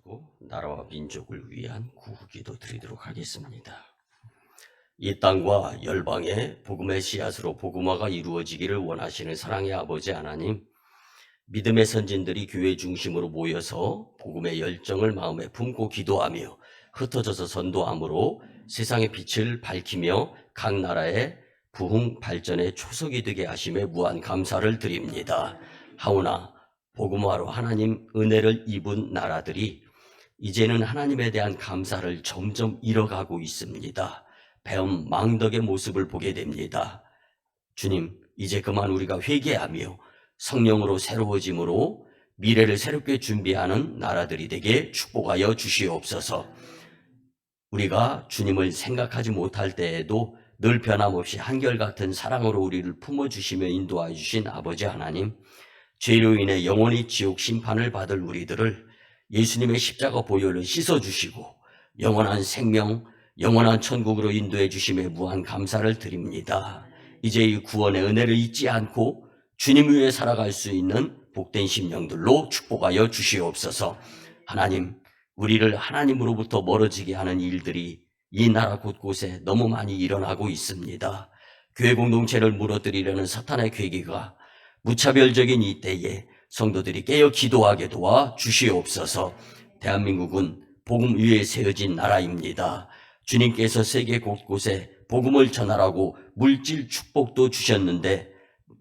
가지고 나라와 민족을 위한 구기도 드리도록 하겠습니다. 이 땅과 열방에 복음의 씨앗으로 복음화가 이루어지기를 원하시는 사랑의 아버지 하나님, 믿음의 선진들이 교회 중심으로 모여서 복음의 열정을 마음에 품고 기도하며 흩어져서 전도함으로 세상의 빛을 밝히며 각 나라의 부흥 발전의 초석이 되게 하심에 무한 감사를 드립니다. 하오나 복음화로 하나님 은혜를 입은 나라들이 이제는 하나님에 대한 감사를 점점 잃어가고 있습니다. 배움 망덕의 모습을 보게 됩니다. 주님, 이제 그만 우리가 회개하며 성령으로 새로워짐으로 미래를 새롭게 준비하는 나라들이 되게 축복하여 주시옵소서. 우리가 주님을 생각하지 못할 때에도 늘 변함없이 한결같은 사랑으로 우리를 품어주시며 인도하여 주신 아버지 하나님, 죄로 인해 영원히 지옥 심판을 받을 우리들을 예수님의 십자가 보혈로 씻어주시고 영원한 생명, 영원한 천국으로 인도해 주심에 무한 감사를 드립니다. 이제 이 구원의 은혜를 잊지 않고 주님 위해 살아갈 수 있는 복된 심령들로 축복하여 주시옵소서. 하나님, 우리를 하나님으로부터 멀어지게 하는 일들이 이 나라 곳곳에 너무 많이 일어나고 있습니다. 교회 공동체를 무너뜨리려는 사탄의 계기가 무차별적인 이 때에 성도들이 깨어 기도하게 도와 주시옵소서. 대한민국은 복음 위에 세워진 나라입니다. 주님께서 세계 곳곳에 복음을 전하라고 물질 축복도 주셨는데,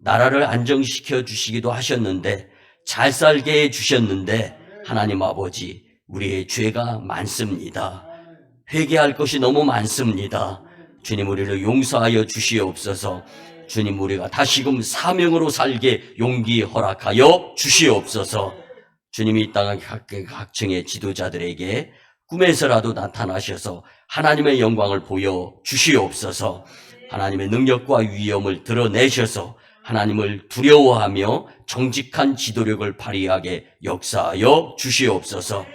나라를 안정시켜 주시기도 하셨는데, 잘 살게 해 주셨는데, 하나님 아버지, 우리의 죄가 많습니다. 회개할 것이 너무 많습니다. 주님, 우리를 용서하여 주시옵소서. 주님, 우리가 다시금 사명으로 살게 용기 허락하여 주시옵소서. 주님이 이 땅의 각층의 지도자들에게 꿈에서라도 나타나셔서 하나님의 영광을 보여 주시옵소서. 하나님의 능력과 위엄을 드러내셔서 하나님을 두려워하며 정직한 지도력을 발휘하게 역사하여 주시옵소서.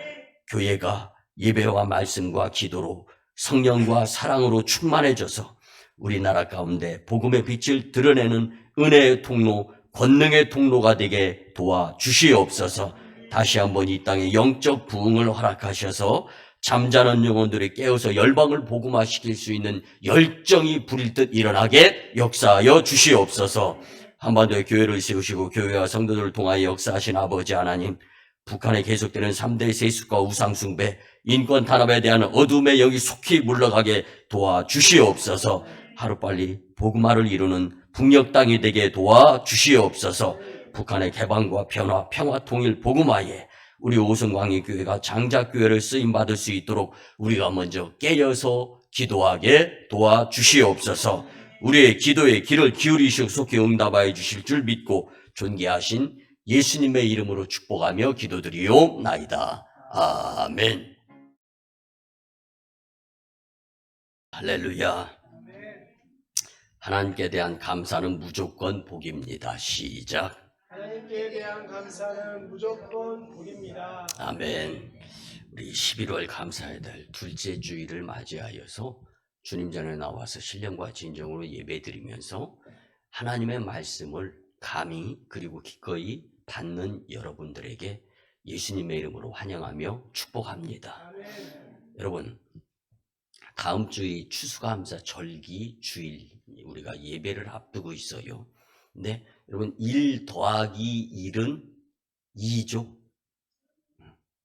교회가 예배와 말씀과 기도로 성령과 사랑으로 충만해져서 우리나라 가운데 복음의 빛을 드러내는 은혜의 통로, 권능의 통로가 되게 도와주시옵소서. 다시 한번 이 땅에 영적 부흥을 허락하셔서 잠자는 영혼들이 깨어서 열방을 복음화시킬 수 있는 열정이 불일 듯 일어나게 역사하여 주시옵소서. 한반도의 교회를 세우시고 교회와 성도들을 통하여 역사하신 아버지 하나님, 북한에 계속되는 3대 세습과 우상숭배, 인권 탄압에 대한 어둠의 영이 속히 물러가게 도와주시옵소서. 하루빨리 복음화를 이루는 북녘 땅이 되게 도와주시옵소서. 북한의 개방과 변화, 평화, 통일, 복음화에 우리 오성광희교회가 장작교회를 쓰임받을 수 있도록 우리가 먼저 깨어서 기도하게 도와주시옵소서. 우리의 기도에 귀를 기울이시고 속히 응답하여 주실 줄 믿고 존귀하신 예수님의 이름으로 축복하며 기도드리옵나이다. 아멘. 할렐루야. 하나님께 대한 감사는 무조건 복입니다. 시작. 하나님께 대한 감사는 무조건 복입니다. 아멘. 우리 11월 감사해야 될 둘째 주일을 맞이하여서 주님 전에 나와서 신령과 진정으로 예배드리면서 하나님의 말씀을 감히 그리고 기꺼이 받는 여러분들에게 예수님의 이름으로 환영하며 축복합니다. 아멘. 여러분, 다음 주이 추수감사 절기 주일 우리가 예배를 앞두고 있어요. 근데 여러분, 1 더하기 1은 2죠?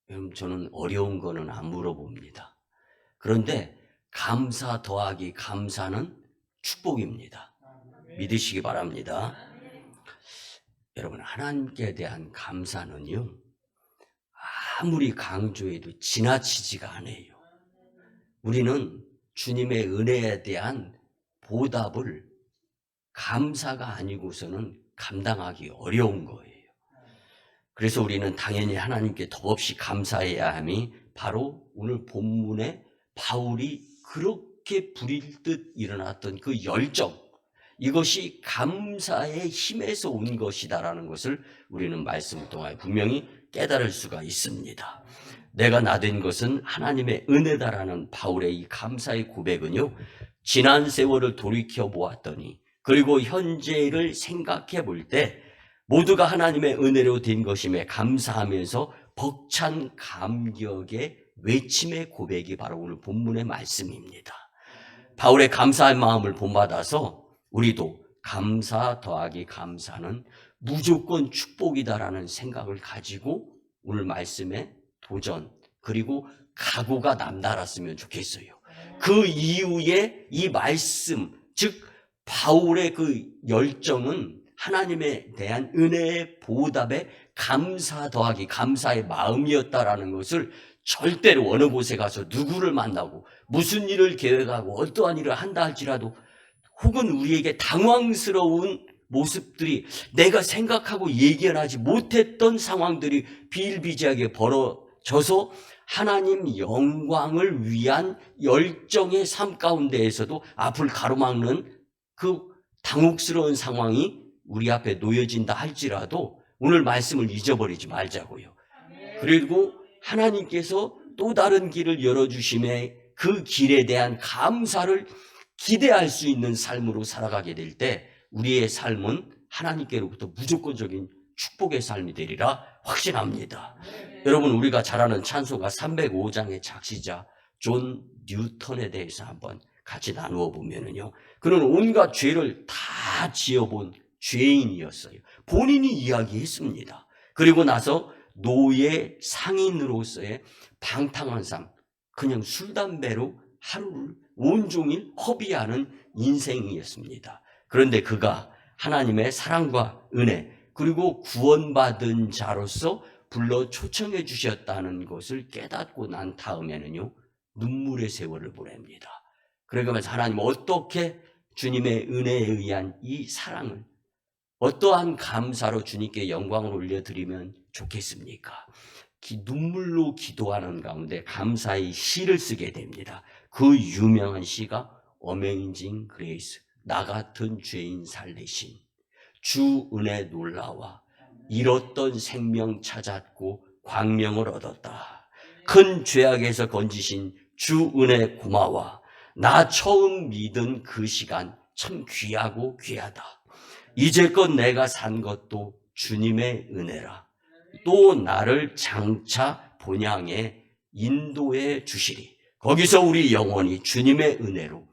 여러분, 저는 어려운 거는 안 물어봅니다. 그런데 감사 더하기 감사는 축복입니다. 믿으시기 바랍니다. 여러분, 하나님께 대한 감사는요, 아무리 강조해도 지나치지가 않아요. 우리는 주님의 은혜에 대한 보답을 감사가 아니고서는 감당하기 어려운 거예요. 그래서 우리는 당연히 하나님께 더없이 감사해야 함이 바로 오늘 본문에 바울이 그렇게 불일 듯 일어났던 그 열정, 이것이 감사의 힘에서 온 것이다라는 것을 우리는 말씀을 통하여 분명히 깨달을 수가 있습니다. 내가 나된 것은 하나님의 은혜다라는 바울의 이 감사의 고백은요, 지난 세월을 돌이켜 보았더니 그리고 현재를 생각해 볼 때 모두가 하나님의 은혜로 된 것임에 감사하면서 벅찬 감격의 외침의 고백이 바로 오늘 본문의 말씀입니다. 바울의 감사의 마음을 본받아서 우리도 감사 더하기 감사는 무조건 축복이다라는 생각을 가지고 오늘 말씀에 도전 그리고 각오가 남달았으면 좋겠어요. 그 이후에 이 말씀, 즉 바울의 그 열정은 하나님에 대한 은혜의 보답에 감사 더하기 감사의 마음이었다라는 것을 절대로 어느 곳에 가서 누구를 만나고 무슨 일을 계획하고 어떠한 일을 한다 할지라도 혹은 우리에게 당황스러운 모습들이 내가 생각하고 예견하지 못했던 상황들이 비일비재하게 벌어져서 하나님 영광을 위한 열정의 삶 가운데에서도 앞을 가로막는 그 당혹스러운 상황이 우리 앞에 놓여진다 할지라도 오늘 말씀을 잊어버리지 말자고요. 그리고 하나님께서 또 다른 길을 열어주심에 그 길에 대한 감사를 기대할 수 있는 삶으로 살아가게 될 때 우리의 삶은 하나님께로부터 무조건적인 축복의 삶이 되리라 확신합니다. 여러분, 우리가 잘 아는 찬송가 305장의 작시자 존 뉴턴에 대해서 한번 같이 나누어 보면은요, 그는 온갖 죄를 다 지어본 죄인이었어요. 본인이 이야기했습니다. 그리고 나서 노예 상인으로서의 방탕한 삶, 그냥 술, 담배로 하루를 온종일 허비하는 인생이었습니다. 그런데 그가 하나님의 사랑과 은혜 그리고 구원받은 자로서 불러 초청해 주셨다는 것을 깨닫고 난 다음에는요, 눈물의 세월을 보냅니다. 그러면서 하나님 어떻게 주님의 은혜에 의한 이 사랑을 어떠한 감사로 주님께 영광을 올려드리면 좋겠습니까? 눈물로 기도하는 가운데 감사의 시를 쓰게 됩니다. 그 유명한 시가 Amazing Grace, 나 같은 죄인 살리신 주 은혜 놀라와 잃었던 생명 찾았고 광명을 얻었다. 큰 죄악에서 건지신 주 은혜 고마워. 나 처음 믿은 그 시간 참 귀하고 귀하다. 이제껏 내가 산 것도 주님의 은혜라. 또 나를 장차 본향에 인도해 주시리. 거기서 우리 영혼이 주님의 은혜로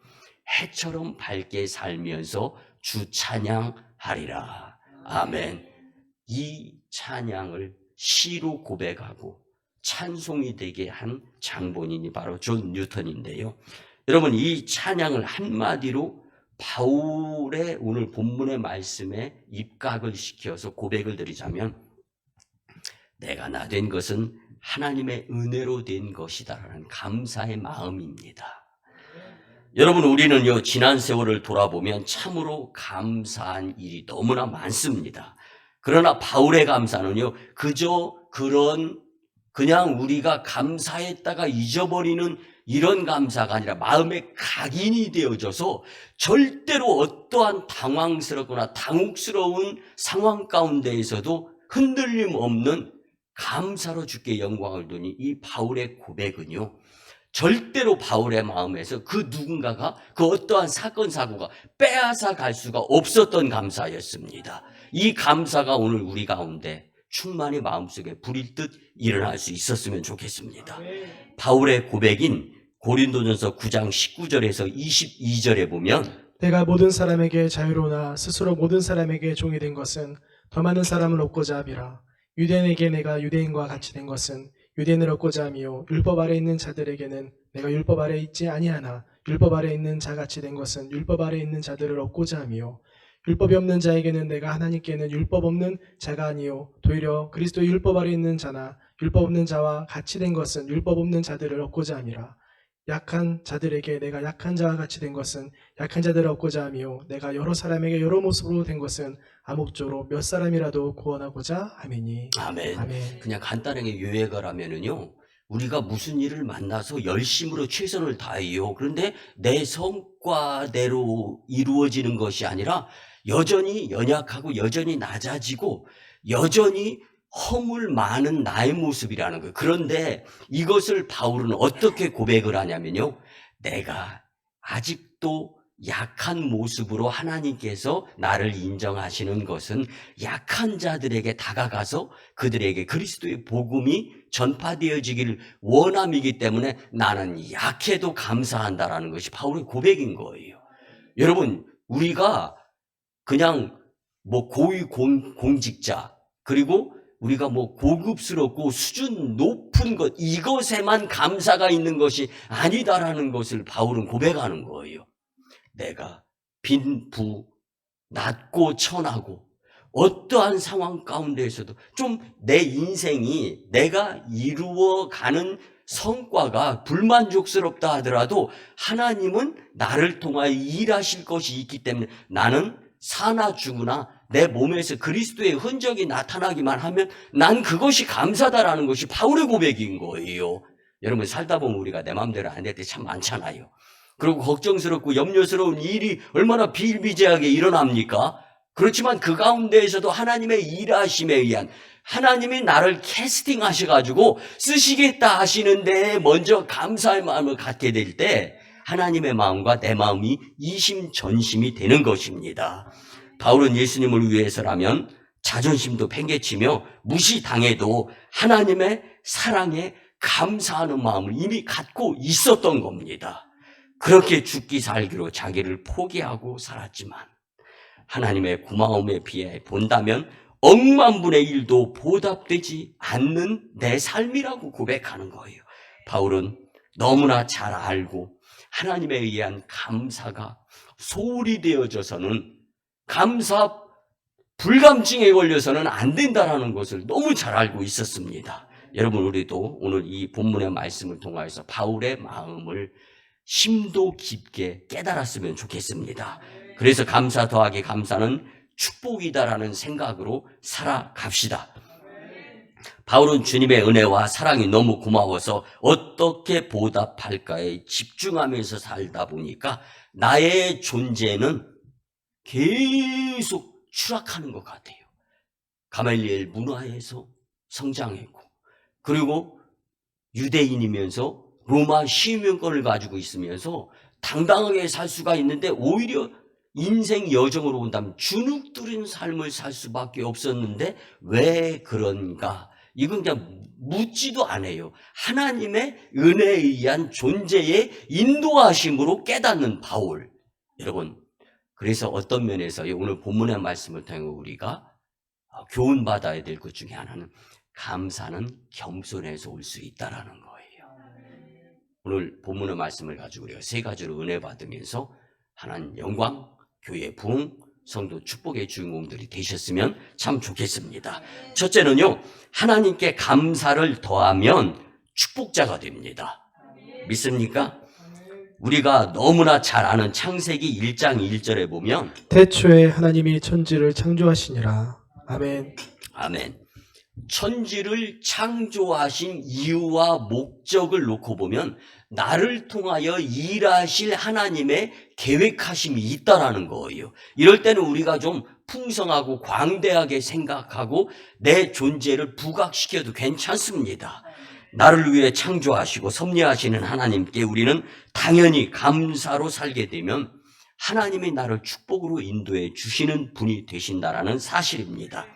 해처럼 밝게 살면서 주 찬양하리라. 아멘. 이 찬양을 시로 고백하고 찬송이 되게 한 장본인이 바로 존 뉴턴인데요. 여러분, 이 찬양을 한마디로 바울의 오늘 본문의 말씀에 입각을 시켜서 고백을 드리자면, 내가 나 된 것은 하나님의 은혜로 된 것이다라는 감사의 마음입니다. 여러분, 우리는요, 지난 세월을 돌아보면 참으로 감사한 일이 너무나 많습니다. 그러나 바울의 감사는요, 그냥 우리가 감사했다가 잊어버리는 이런 감사가 아니라 마음의 각인이 되어져서 절대로 어떠한 당황스럽거나 당혹스러운 상황 가운데에서도 흔들림 없는 감사로 주께 영광을 두니 이 바울의 고백은요, 절대로 바울의 마음에서 그 누군가가 그 어떠한 사건 사고가 빼앗아 갈 수가 없었던 감사였습니다. 이 감사가 오늘 우리 가운데 충만히 마음속에 불일 듯 일어날 수 있었으면 좋겠습니다. 바울의 고백인 고린도전서 9장 19절에서 22절에 보면, 내가 모든 사람에게 자유로우나 스스로 모든 사람에게 종이 된 것은 더 많은 사람을 얻고자 함이라. 유대인에게 내가 유대인과 같이 된 것은 유대인을 얻고자 함이요, 율법 아래 있는 자들에게는 내가 율법 아래 있지 아니하나 율법 아래 있는 자같이 된 것은 율법 아래 있는 자들을 얻고자 함이요, 율법이 없는 자에게는 내가 하나님께는 율법 없는 자가 아니요 도리어 그리스도 율법 아래 있는 자나 율법 없는 자와 같이 된 것은 율법 없는 자들을 얻고자 함이라. 약한 자들에게 내가 약한 자와 같이 된 것은 약한 자들을 얻고자 하며, 내가 여러 사람에게 여러 모습으로 된 것은 아목조로 몇 사람이라도 구원하고자 함이니. 아멘. 아멘. 그냥 간단하게 요약을 하면은요, 우리가 무슨 일을 만나서 열심으로 최선을 다해요. 그런데 내 성과대로 이루어지는 것이 아니라 여전히 연약하고 여전히 낮아지고 여전히 허물 많은 나의 모습이라는 거예요. 그런데 이것을 바울은 어떻게 고백을 하냐면요, 내가 아직도 약한 모습으로 하나님께서 나를 인정하시는 것은 약한 자들에게 다가가서 그들에게 그리스도의 복음이 전파되어지기를 원함이기 때문에 나는 약해도 감사한다라는 것이 바울의 고백인 거예요. 여러분, 우리가 그냥 뭐 고위 공직자, 그리고 우리가 뭐 고급스럽고 수준 높은 것, 이것에만 감사가 있는 것이 아니다라는 것을 바울은 고백하는 거예요. 내가 빈부, 낮고 천하고 어떠한 상황 가운데에서도 좀 내 인생이 내가 이루어가는 성과가 불만족스럽다 하더라도 하나님은 나를 통하여 일하실 것이 있기 때문에 나는 사나 죽으나 내 몸에서 그리스도의 흔적이 나타나기만 하면 난 그것이 감사다라는 것이 바울의 고백인 거예요. 여러분, 살다 보면 우리가 내 마음대로 안 될 때 참 많잖아요. 그리고 걱정스럽고 염려스러운 일이 얼마나 비일비재하게 일어납니까? 그렇지만 그 가운데에서도 하나님의 일하심에 의한, 하나님이 나를 캐스팅하셔가지고 쓰시겠다 하시는데 먼저 감사의 마음을 갖게 될 때 하나님의 마음과 내 마음이 이심전심이 되는 것입니다. 바울은 예수님을 위해서라면 자존심도 팽개치며 무시당해도 하나님의 사랑에 감사하는 마음을 이미 갖고 있었던 겁니다. 그렇게 죽기 살기로 자기를 포기하고 살았지만 하나님의 고마움에 비해 본다면 억만분의 1도 보답되지 않는 내 삶이라고 고백하는 거예요. 바울은 너무나 잘 알고 하나님에 의한 감사가 소홀히 되어져서는, 감사 불감증에 걸려서는 안 된다는 것을 너무 잘 알고 있었습니다. 여러분, 우리도 오늘 이 본문의 말씀을 통해서 바울의 마음을 심도 깊게 깨달았으면 좋겠습니다. 그래서 감사 더하기 감사는 축복이다라는 생각으로 살아갑시다. 바울은 주님의 은혜와 사랑이 너무 고마워서 어떻게 보답할까에 집중하면서 살다 보니까 나의 존재는 계속 추락하는 것 같아요. 가말리엘 문화에서 성장했고, 그리고 유대인이면서 로마 시민권을 가지고 있으면서 당당하게 살 수가 있는데 오히려 인생 여정으로 본다면 주눅들인 삶을 살 수밖에 없었는데 왜 그런가? 이건 그냥 묻지도 않아요. 하나님의 은혜에 의한 존재의 인도하심으로 깨닫는 바울. 여러분, 그래서 어떤 면에서 오늘 본문의 말씀을 통해 우리가 교훈받아야 될 것 중에 하나는 감사는 겸손해서 올 수 있다라는 거예요. 오늘 본문의 말씀을 가지고 우리가 세 가지로 은혜 받으면서 하나님 영광, 교회 부흥, 성도 축복의 주인공들이 되셨으면 참 좋겠습니다. 첫째는요, 하나님께 감사를 더하면 축복자가 됩니다. 믿습니까? 우리가 너무나 잘 아는 창세기 1장 1절에 보면 태초에 하나님이 천지를 창조하시니라. 아멘. 아멘. 천지를 창조하신 이유와 목적을 놓고 보면 나를 통하여 일하실 하나님의 계획하심이 있다라는 거예요. 이럴 때는 우리가 좀 풍성하고 광대하게 생각하고 내 존재를 부각시켜도 괜찮습니다. 나를 위해 창조하시고 섭리하시는 하나님께 우리는 당연히 감사로 살게 되면 하나님이 나를 축복으로 인도해 주시는 분이 되신다라는 사실입니다.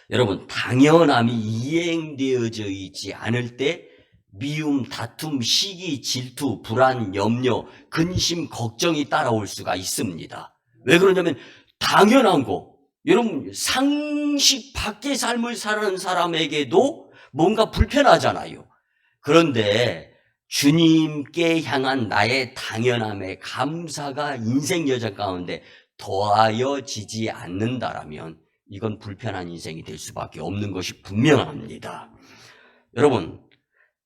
여러분, 당연함이 이행되어져 있지 않을 때 미움, 다툼, 시기, 질투, 불안, 염려, 근심, 걱정이 따라올 수가 있습니다. 왜 그러냐면 당연한 거, 여러분 상식 밖의 삶을 사는 사람에게도 뭔가 불편하잖아요. 그런데 주님께 향한 나의 당연함의 감사가 인생 여정 가운데 더하여지지 않는다라면 이건 불편한 인생이 될 수밖에 없는 것이 분명합니다. 여러분,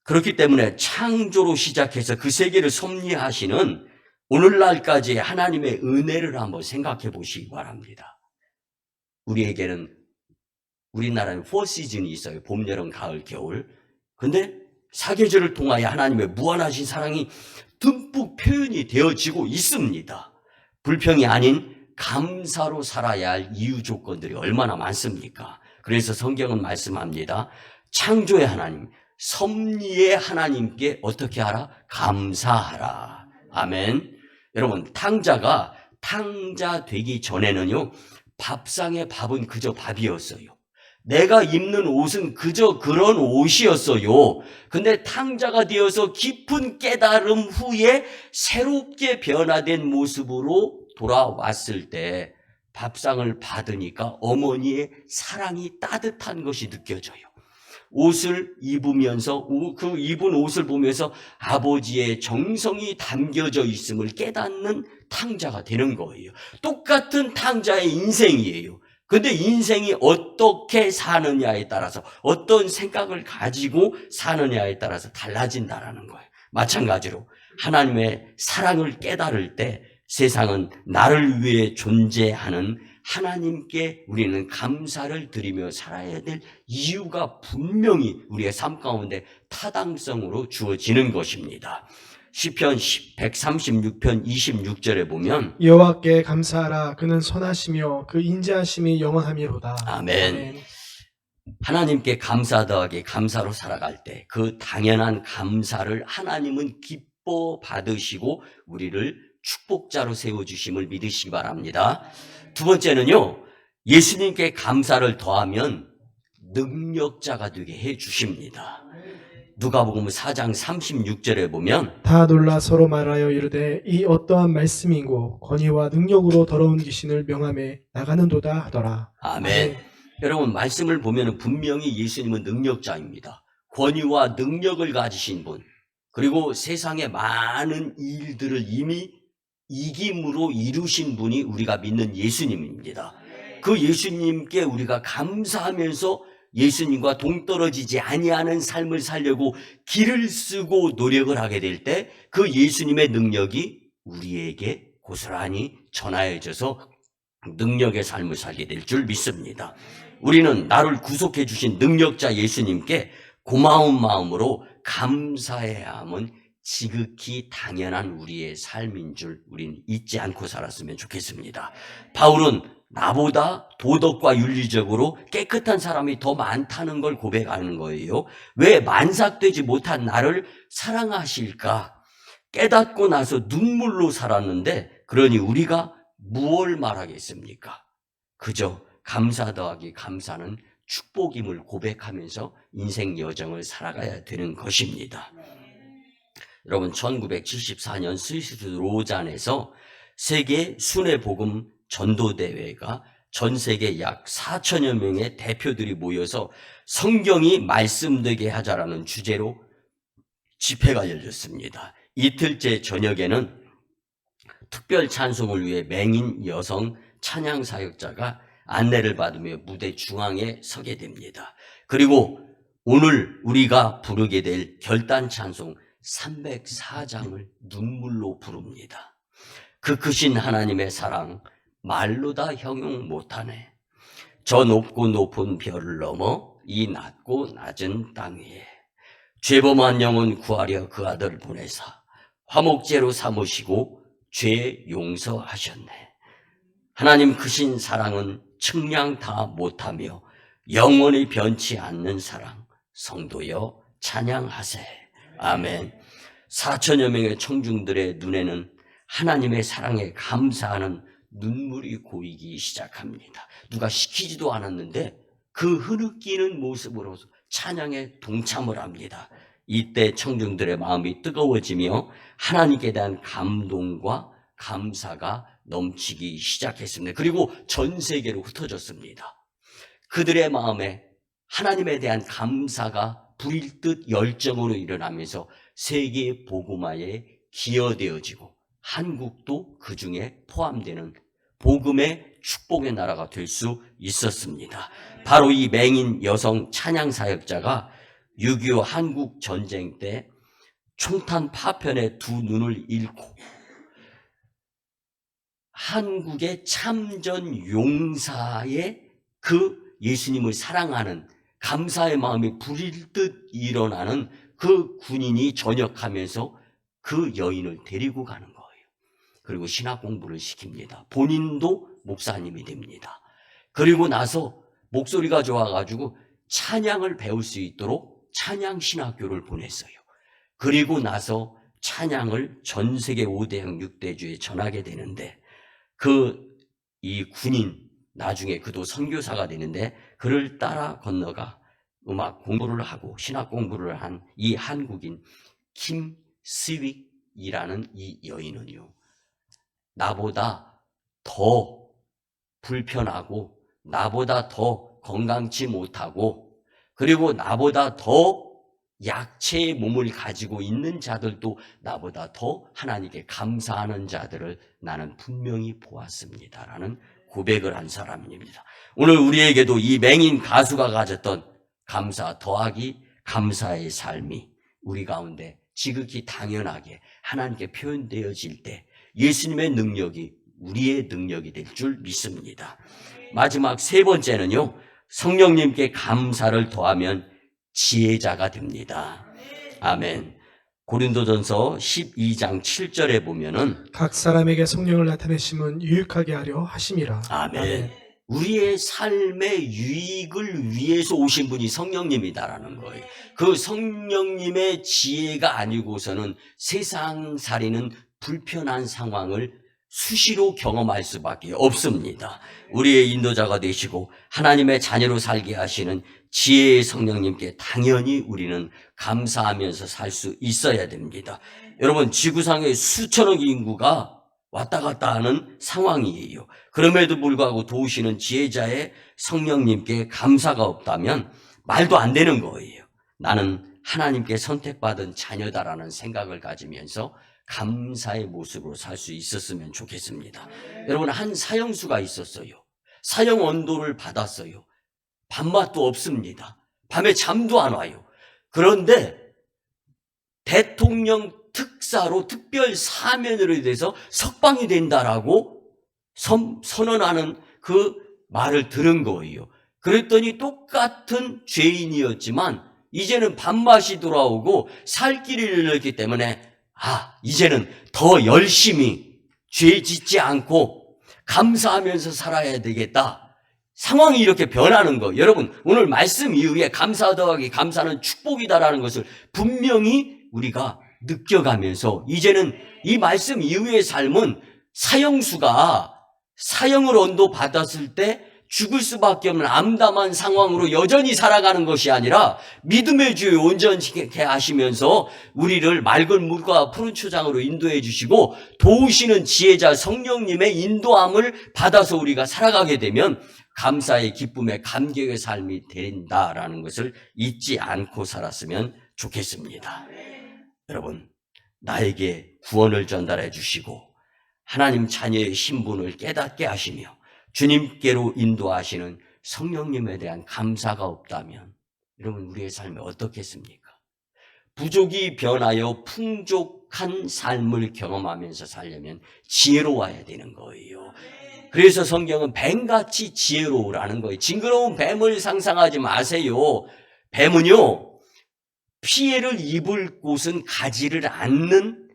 그렇기 때문에 창조로 시작해서 그 세계를 섭리하시는 오늘날까지의 하나님의 은혜를 한번 생각해 보시기 바랍니다. 우리에게는 우리나라에 4시즌이 있어요. 봄, 여름, 가을, 겨울. 근데 사계절을 통하여 하나님의 무한하신 사랑이 듬뿍 표현이 되어지고 있습니다. 불평이 아닌 감사로 살아야 할 이유 조건들이 얼마나 많습니까? 그래서 성경은 말씀합니다. 창조의 하나님, 섭리의 하나님께 어떻게 하라? 감사하라. 아멘. 여러분, 탕자 되기 전에는요, 밥상의 밥은 그저 밥이었어요. 내가 입는 옷은 그저 그런 옷이었어요. 근데 탕자가 되어서 깊은 깨달음 후에 새롭게 변화된 모습으로 돌아왔을 때 밥상을 받으니까 어머니의 사랑이 따뜻한 것이 느껴져요. 옷을 입으면서 그 입은 옷을 보면서 아버지의 정성이 담겨져 있음을 깨닫는 탕자가 되는 거예요. 똑같은 탕자의 인생이에요. 근데 인생이 어떻게 사느냐에 따라서, 어떤 생각을 가지고 사느냐에 따라서 달라진다라는 거예요. 마찬가지로 하나님의 사랑을 깨달을 때 세상은 나를 위해 존재하는 하나님께 우리는 감사를 드리며 살아야 될 이유가 분명히 우리의 삶 가운데 타당성으로 주어지는 것입니다. 시편 136편 26절에 보면 여호와께 감사하라. 그는 선하시며 그 인자하심이 영원하미로다. 아멘. 하나님께 감사 더하기 감사로 살아갈 때 그 당연한 감사를 하나님은 기뻐 받으시고 우리를 축복자로 세워주심을 믿으시기 바랍니다. 두 번째는요, 예수님께 감사를 더하면 능력자가 되게 해 주십니다. 누가복음 4장 36절에 보면 다 놀라 서로 말하여 이르되 이 어떠한 말씀인고 권위와 능력으로 더러운 귀신을 명함에 나가는도다 하더라. 아멘. 여러분, 말씀을 보면 분명히 예수님은 능력자입니다. 권위와 능력을 가지신 분, 그리고 세상의 많은 일들을 이미 이김으로 이루신 분이 우리가 믿는 예수님입니다. 그 예수님께 우리가 감사하면서 예수님과 동떨어지지 아니하는 삶을 살려고 길을 쓰고 노력을 하게 될 때 그 예수님의 능력이 우리에게 고스란히 전하여져서 능력의 삶을 살게 될 줄 믿습니다. 우리는 나를 구속해 주신 능력자 예수님께 고마운 마음으로 감사해야 함은 지극히 당연한 우리의 삶인 줄 우린 잊지 않고 살았으면 좋겠습니다. 바울은 나보다 도덕과 윤리적으로 깨끗한 사람이 더 많다는 걸 고백하는 거예요. 왜 만삭되지 못한 나를 사랑하실까? 깨닫고 나서 눈물로 살았는데 그러니 우리가 무엇을 말하겠습니까? 그저 감사 더하기 감사는 축복임을 고백하면서 인생 여정을 살아가야 되는 것입니다. 여러분, 1974년 스위스 로잔에서 세계 순회 복음 전도대회가 전 세계 약 4천여 명의 대표들이 모여서 성경이 말씀되게 하자라는 주제로 집회가 열렸습니다. 이틀째 저녁에는 특별 찬송을 위해 맹인 여성 찬양 사역자가 안내를 받으며 무대 중앙에 서게 됩니다. 그리고 오늘 우리가 부르게 될 결단 찬송 304장을 눈물로 부릅니다. 그 크신 하나님의 사랑 말로 다 형용 못하네. 저 높고 높은 별을 넘어 이 낮고 낮은 땅 위에 죄범한 영혼 구하려 그 아들을 보내사 화목제로 삼으시고 죄 용서하셨네. 하나님 크신 사랑은 측량 다 못하며 영원히 변치 않는 사랑, 성도여 찬양하세. 아멘. 4천여 명의 청중들의 눈에는 하나님의 사랑에 감사하는 눈물이 고이기 시작합니다. 누가 시키지도 않았는데 그 흐느끼는 모습으로 찬양에 동참을 합니다. 이때 청중들의 마음이 뜨거워지며 하나님께 대한 감동과 감사가 넘치기 시작했습니다. 그리고 전 세계로 흩어졌습니다. 그들의 마음에 하나님에 대한 감사가 불일 듯 열정으로 일어나면서 세계 복음화에 기여되어지고 한국도 그 중에 포함되는 복음의 축복의 나라가 될 수 있었습니다. 바로 이 맹인 여성 찬양 사역자가 6.25 한국 전쟁 때 총탄 파편에 두 눈을 잃고 한국의 참전 용사의 그 예수님을 사랑하는 감사의 마음이 불일 듯 일어나는 그 군인이 전역하면서 그 여인을 데리고 가는 거예요. 그리고 신학 공부를 시킵니다. 본인도 목사님이 됩니다. 그리고 나서 목소리가 좋아가지고 찬양을 배울 수 있도록 찬양 신학교를 보냈어요. 그리고 나서 찬양을 전 세계 5대양 6대주에 전하게 되는데 이 군인 나중에 그도 선교사가 되는데 그를 따라 건너가 음악 공부를 하고 신학 공부를 한 이 한국인 김스윅이라는 이 여인은요, 나보다 더 불편하고 나보다 더 건강치 못하고 그리고 나보다 더 약체의 몸을 가지고 있는 자들도 나보다 더 하나님께 감사하는 자들을 나는 분명히 보았습니다라는 고백을 한 사람입니다. 오늘 우리에게도 이 맹인 가수가 가졌던 감사 더하기 감사의 삶이 우리 가운데 지극히 당연하게 하나님께 표현되어질 때 예수님의 능력이 우리의 능력이 될 줄 믿습니다. 마지막 세 번째는요, 성령님께 감사를 더하면 지혜자가 됩니다. 아멘. 고린도전서 12장 7절에 보면은 각 사람에게 성령을 나타내심은 유익하게 하려 하심이라. 아멘. 우리의 삶의 유익을 위해서 오신 분이 성령님이다라는 거예요. 그 성령님의 지혜가 아니고서는 세상살이는 불편한 상황을 수시로 경험할 수밖에 없습니다. 우리의 인도자가 되시고 하나님의 자녀로 살게 하시는 지혜의 성령님께 당연히 우리는 감사하면서 살 수 있어야 됩니다. 여러분, 지구상의 수천억 인구가 왔다 갔다 하는 상황이에요. 그럼에도 불구하고 도우시는 지혜자의 성령님께 감사가 없다면 말도 안 되는 거예요. 나는 하나님께 선택받은 자녀다라는 생각을 가지면서 감사의 모습으로 살 수 있었으면 좋겠습니다. 여러분, 한 사형수가 있었어요. 사형 언도를 받았어요. 밥맛도 없습니다. 밤에 잠도 안 와요. 그런데 대통령 특사로 특별 사면으로 돼서 석방이 된다라고 선언하는 그 말을 들은 거예요. 그랬더니 똑같은 죄인이었지만 이제는 밥맛이 돌아오고 살 길을 잃었기 때문에 이제는 더 열심히 죄 짓지 않고 감사하면서 살아야 되겠다. 상황이 이렇게 변하는 거. 여러분, 오늘 말씀 이후에 감사 더하기 감사는 축복이다라는 것을 분명히 우리가 느껴가면서 이제는 이 말씀 이후의 삶은 사형수가 사형을 언도 받았을 때 죽을 수밖에 없는 암담한 상황으로 여전히 살아가는 것이 아니라 믿음의 주에 온전케 하시면서 우리를 맑은 물과 푸른 초장으로 인도해 주시고 도우시는 지혜자 성령님의 인도함을 받아서 우리가 살아가게 되면 감사의 기쁨의 감격의 삶이 된다라는 것을 잊지 않고 살았으면 좋겠습니다. 여러분, 나에게 구원을 전달해 주시고 하나님 자녀의 신분을 깨닫게 하시며 주님께로 인도하시는 성령님에 대한 감사가 없다면 여러분, 우리의 삶이 어떻겠습니까? 부족이 변하여 풍족한 삶을 경험하면서 살려면 지혜로워야 되는 거예요. 그래서 성경은 뱀같이 지혜로우라는 거예요. 징그러운 뱀을 상상하지 마세요. 뱀은요, 피해를 입을 곳은 가지를 않는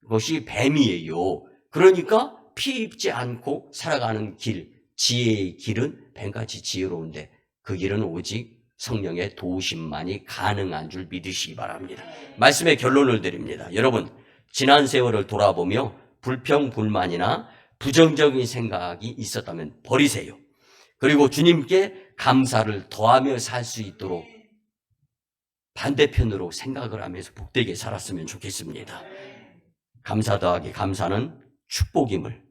것이 뱀이에요. 그러니까 피해 입지 않고 살아가는 길, 지혜의 길은 뱀같이 지혜로운데 그 길은 오직 성령의 도우심만이 가능한 줄 믿으시기 바랍니다. 말씀의 결론을 드립니다. 여러분, 지난 세월을 돌아보며 불평불만이나 부정적인 생각이 있었다면 버리세요. 그리고 주님께 감사를 더하며 살 수 있도록 반대편으로 생각을 하면서 복되게 살았으면 좋겠습니다. 감사 더하기 감사는 축복임을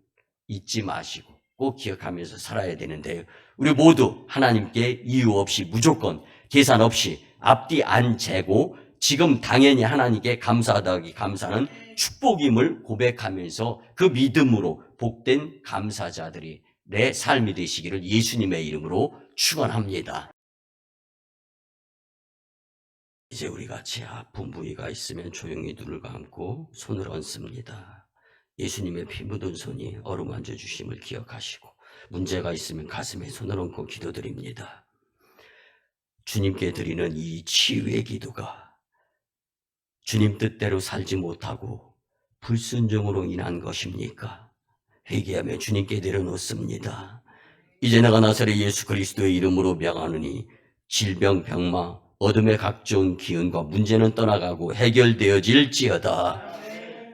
잊지 마시고 꼭 기억하면서 살아야 되는데요. 우리 모두 하나님께 이유 없이 무조건 계산 없이 앞뒤 안 재고 지금 당연히 하나님께 감사 더하기 감사는 축복임을 고백하면서 그 믿음으로 복된 감사자들이 내 삶이 되시기를 예수님의 이름으로 축원합니다. 이제 우리 같이 아픈 부위가 있으면 조용히 눈을 감고 손을 얹습니다. 예수님의 피 묻은 손이 어루만져 주심을 기억하시고 문제가 있으면 가슴에 손을 얹고 기도드립니다. 주님께 드리는 이 치유의 기도가 주님 뜻대로 살지 못하고 불순종으로 인한 것입니까? 회개하며 주님께 내려놓습니다. 이제 내가 나사렛 예수 그리스도의 이름으로 명하노니 질병, 병마, 어둠의 각종 기운과 문제는 떠나가고 해결되어질지어다.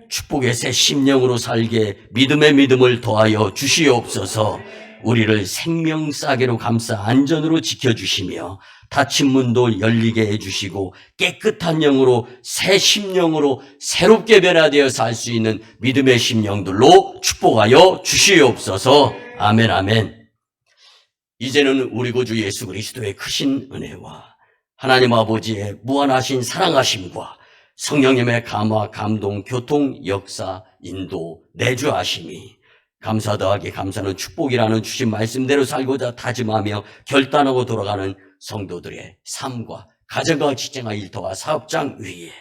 축복의 새 심령으로 살게 믿음의 믿음을 더하여 주시옵소서. 우리를 생명싸개로 감싸 안전으로 지켜주시며 닫힌 문도 열리게 해주시고 깨끗한 영으로 새 심령으로 새롭게 변화되어 살 수 있는 믿음의 심령들로 축복하여 주시옵소서. 아멘 아멘. 이제는 우리 구주 예수 그리스도의 크신 은혜와 하나님 아버지의 무한하신 사랑하심과 성령님의 감화, 감동, 교통, 역사, 인도, 내주하심이 감사 더하기 감사는 축복이라는 주신 말씀대로 살고자 다짐하며 결단하고 돌아가는 성도들의 삶과 가정과 직장과 일터와 사업장 위에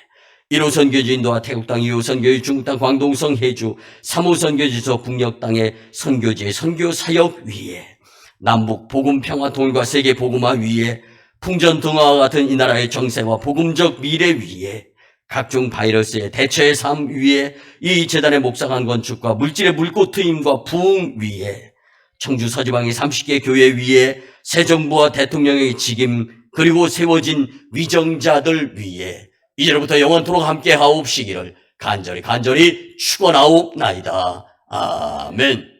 1호 선교지 인도와 태국 땅, 2호 선교지 중국 땅, 광동성 해주, 3호 선교지서 북녘 땅의 선교지의 선교 사역 위에 남북 복음 평화 통일과 세계 복음화 위에 풍전 등화와 같은 이 나라의 정세와 복음적 미래 위에 각종 바이러스의 대처의 삶 위에 이 재단의 목상한 건축과 물질의 물꽃 트임과 부흥 위에 청주 서지방의 30개 교회 위에 새 정부와 대통령의 직임 그리고 세워진 위정자들 위에 이제로부터 영원토록 함께 하옵시기를 간절히 축원하옵나이다. 아멘.